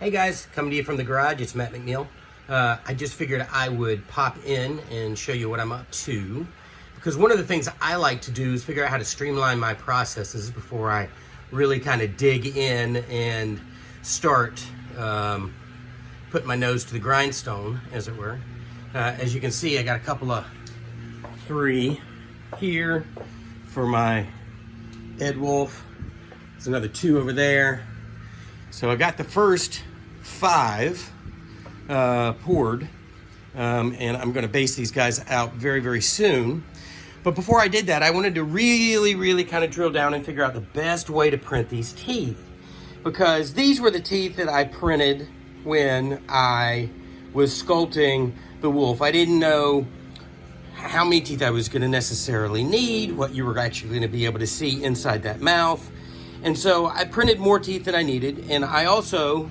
Hey guys, coming to you from the garage, it's Matt McNeil. I just figured I would pop in and show you what I'm up to, because one of the things I like to do is figure out how to streamline my processes before I really kind of dig in and start putting my nose to the grindstone, as it were. As you can see, I got a couple of 3 here for my Ed Wolf. There's another 2 over there. So I got the first 5 poured, and I'm going to base these guys out very, very soon. But before I did that, I wanted to really kind of drill down and figure out the best way to print these teeth, because these were the teeth that I printed when I was sculpting the wolf. I didn't know how many teeth I was going to necessarily need, what you were actually going to be able to see inside that mouth. And so I printed more teeth than I needed, and I also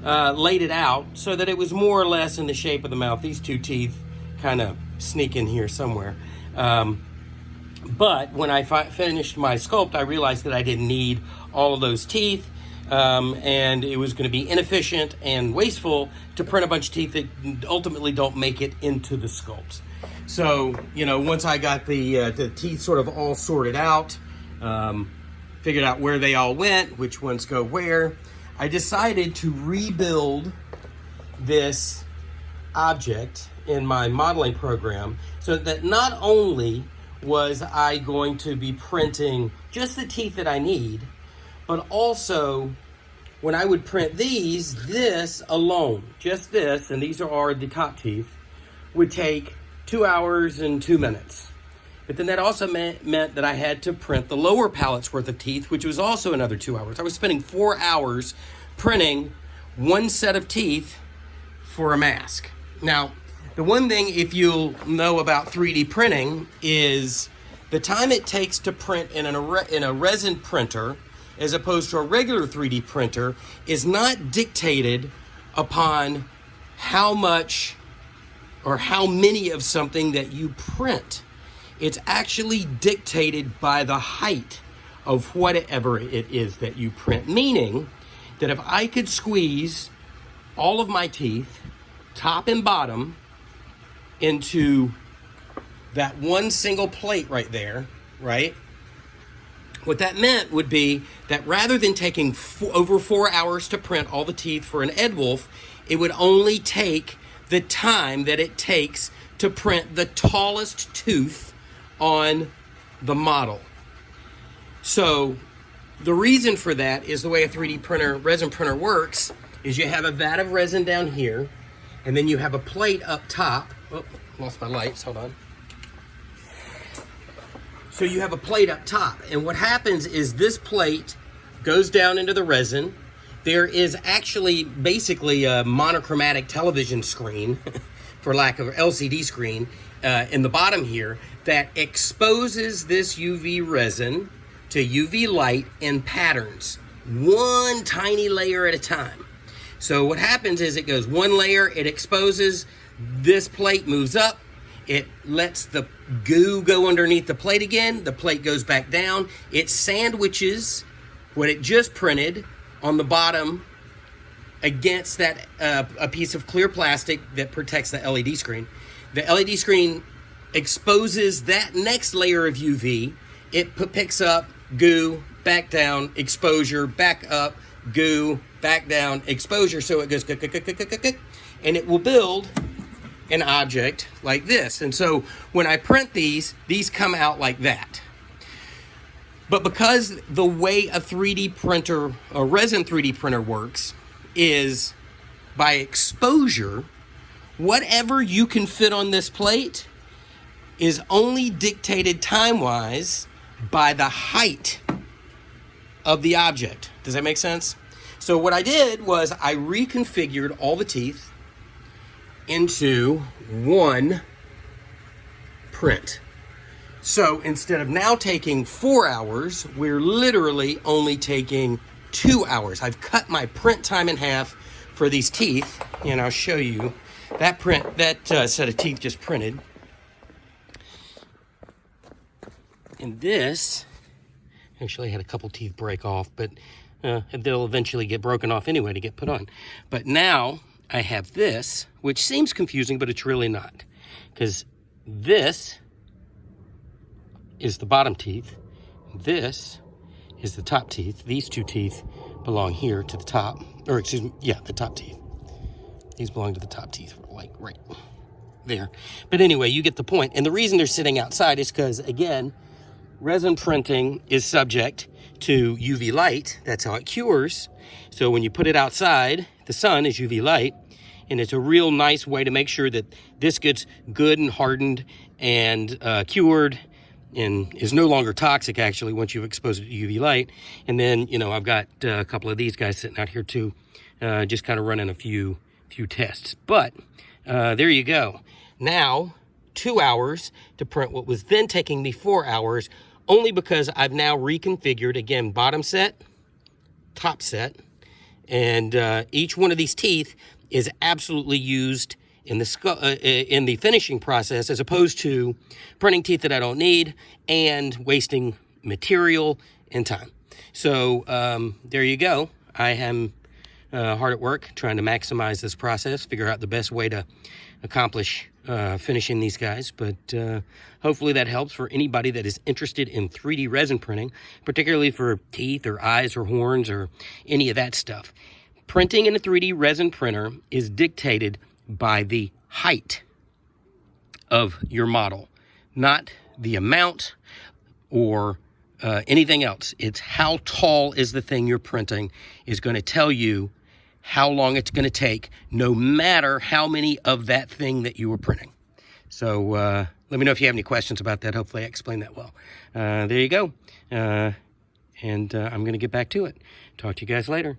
laid it out so that it was more or less in the shape of the mouth. These 2 teeth kind of sneak in here somewhere. But when I finished my sculpt, I realized that I didn't need all of those teeth, and it was going to be inefficient and wasteful to print a bunch of teeth that ultimately don't make it into the sculpts. So, you know, once I got the teeth sort of all sorted out, figured out where they all went, which ones go where, I decided to rebuild this object in my modeling program so that not only was I going to be printing just the teeth that I need, but also when I would print these, this alone, just this, and these are the top teeth, would take 2 hours and 2 minutes. But then that also meant that I had to print the lower palate's worth of teeth, which was also another 2 hours. I was spending 4 hours printing one set of teeth for a mask. Now, the one thing, if you'll know about 3D printing, is the time it takes to print in a resin printer as opposed to a regular 3D printer is not dictated upon how much or how many of something that you print. It's actually dictated by the height of whatever it is that you print. Meaning that if I could squeeze all of my teeth, top and bottom, into that one single plate right there, right? What that meant would be that rather than taking over 4 hours to print all the teeth for an Ed Wolf, it would only take the time that it takes to print the tallest tooth on the model. So the reason for that is the way a 3D printer, resin printer works is you have a vat of resin down here, and then you have a plate up top. Oh, lost my lights, hold on. So you have a plate up top, and what happens is this plate goes down into the resin. There is actually basically a monochromatic television screen, for lack of LCD screen, in the bottom here that exposes this UV resin to UV light in patterns, one tiny layer at a time. So what happens is it goes one layer, it exposes, this plate moves up, it lets the goo go underneath the plate again, the plate goes back down, it sandwiches what it just printed on the bottom against that a piece of clear plastic that protects the LED screen. The LED screen exposes that next layer of UV. It picks up goo, back down, exposure, back up, goo, back down, exposure. So it goes, and it will build an object like this. And so when I print these come out like that. But because the way a 3D printer, a resin 3D printer works is by exposure, whatever you can fit on this plate is only dictated time-wise by the height of the object. Does that make sense? So what I did was I reconfigured all the teeth into one print. So instead of now taking 4 hours, we're literally only taking 2 hours. I've cut my print time in half for these teeth, and I'll show you that set of teeth just printed. And this, actually I had a couple teeth break off, but They'll eventually get broken off anyway to get put on. But now I have this, which seems confusing, but it's really not. Because this is the bottom teeth. This is the top teeth. These two teeth belong here to the top. Or excuse me, yeah, the top teeth. These belong to the top teeth, like right there. But anyway, you get the point. And the reason they're sitting outside is because, again, resin printing is subject to UV light. That's how it cures. So when you put it outside, the sun is UV light, and it's a real nice way to make sure that this gets good and hardened and cured and is no longer toxic, actually, once you've exposed it to UV light. And then, you know, I've got a couple of these guys sitting out here too, just kind of running a few tests. But there you go. Now 2 hours to print what was then taking me 4 hours, only because I've now reconfigured, again, bottom set, top set, and each one of these teeth is absolutely used in the finishing process, as opposed to printing teeth that I don't need and wasting material and time. So there you go. I am hard at work trying to maximize this process, figure out the best way to accomplish finishing these guys. But hopefully that helps for anybody that is interested in 3D resin printing, particularly for teeth or eyes or horns or any of that stuff. Printing in a 3D resin printer is dictated by the height of your model, not the amount or anything else. It's how tall is the thing you're printing is going to tell you how long it's going to take, no matter how many of that thing that you were printing. So let me know if you have any questions about that. Hopefully I explained that well. There you go. And I'm going to get back to it. Talk to you guys later.